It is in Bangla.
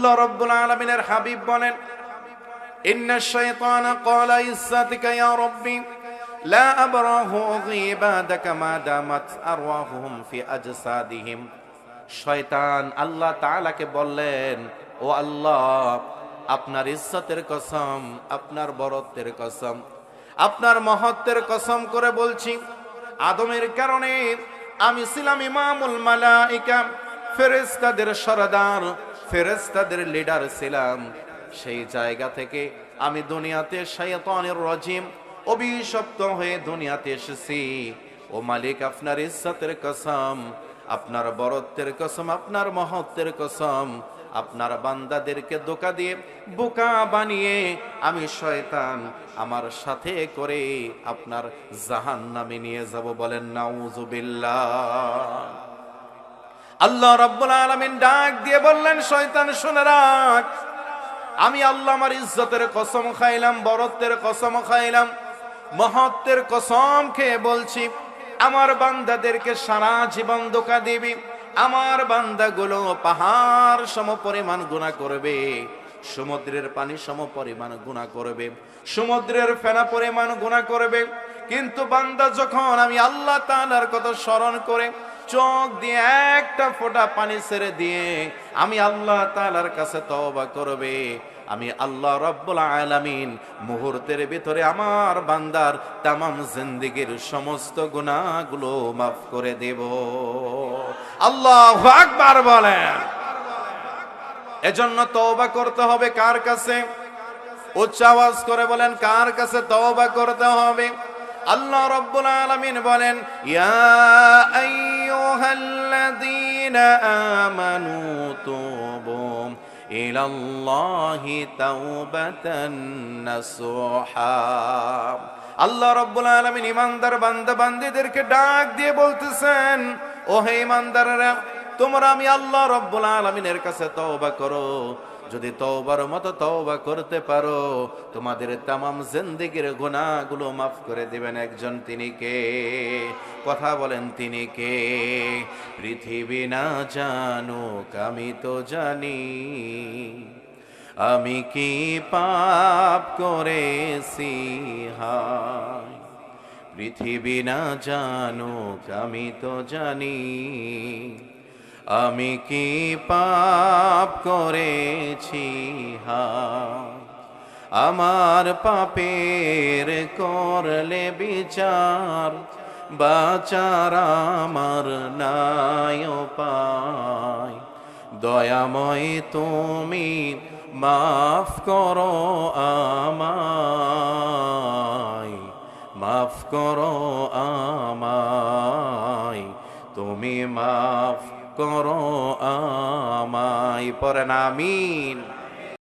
আল্লাহ রাব্বুল আলামিনের হাবিব বলেন, ইন্নাশ শাইতানা ক্বালা ইজ্জাতিকা ইয়া রাব্বি লা আবরাহু ইবাদাকা মা দামাত আরওয়াহুহুম ফি আজসাদিহিম। শয়তান আল্লাহ তাআলাকে বললেন, ও আল্লাহ, আপনার ইজ্জতের কসম, আপনার বরত্বের কসম, আপনার মহত্বের কসম করে বলছি, আদমের কারণে আমি ছিলাম ইমামুল মালাইকা, ফেরেশতাদের সরদার, ফেরেশতাদের লিডার ছিলাম। সেই জায়গা থেকে আমি দুনিয়াতে শয়তানের রাজিম, অভিশপ্ত হয়ে দুনিয়াতে এসেছি। ও মালিক, আপনার ইজ্জতের কসম, আপনার বরত্বের কসম, আপনার মহত্বের কসম, আপনার বান্দাদেরকে ধোঁকা দিয়ে বোকা বানিয়ে আমি শয়তান আমার সাথে করে আপনার জাহান্নামে নিয়ে যাব। বলেন নাউজুবিল্লাহ। আল্লাহ রাব্বুল আলামিন ডাক দিয়ে বললেন, শয়তান শুনে রাখ, আমি আল্লাহ আমার ইজ্জতের কসম খাইলাম, বরত্বের কসম খাইলাম, মহত্বের কসম খেয়ে বলছি, আমার বান্দাদেরকে সারা জীবন ধোঁকা দিবি। আমার বান্দাগুলো পাহাড় সম পরিমাণ গুনাহ করবে, সমুদ্রের পানি সম পরিমাণ গুনাহ করবে, সমুদ্রের ফেনা পরিমাণ গুনাহ করবে। কিন্তু বান্দা যখন আমি আল্লাহ তাআলার কথা স্মরণ করে চোখ দিয়ে একটা ফোঁটা পানি ছেড়ে দিয়ে আমি আল্লাহ তাআলার কাছে তওবা করবে, আমি আল্লাহ রাব্বুল আলামিন মুহূর্তের ভিতরে আমার বান্দার তামাম জিন্দেগীর সমস্ত গুনাহগুলো মাফ করে দেব। আল্লাহু আকবার বলেন। এজন্য তওবা করতে হবে কার কাছে? উচ্চ আওয়াজ করে বলেন, কার কাছে তওবা করতে হবে? আল্লাহ রাব্বুল আলামিন বলেন, ইয়া আইয়ুহাল্লাযীনা আমানু তুবু ইলাল্লাহি তাওবাতান নাসুহা। আল্লাহ রাব্বুল আলামিন ইমানদার বান্দা বান্দীদেরকে ডাক দিয়ে বলতেছেন, ও হে ইমানদাররা, তোমরা আমি আল্লাহ রাব্বুল আলামিনের কাছে তওবা করো। যদি তওবার মতো তওবা করতে পারো, তোমাদের তামাম জিন্দেগীর গুনাহগুলো মাফ করে দিবেন একজন। তিনি কে? কথা বলেন, তিনি কে? পৃথিবী না জানুক আমি তো জানি, আমি কি পাপ করেছি হায়। পৃথিবী না জানুক আমি তো জানি, আমি কি পাপ করেছি হায়। আমার পাপের করলে বিচার, বাঁচার আমার নাই উপায়। দয়াময় তুমি মাফ করো আমায়, মাফ করো আমায়, তুমি মাফ করো আমায়। পড়েন আমিন।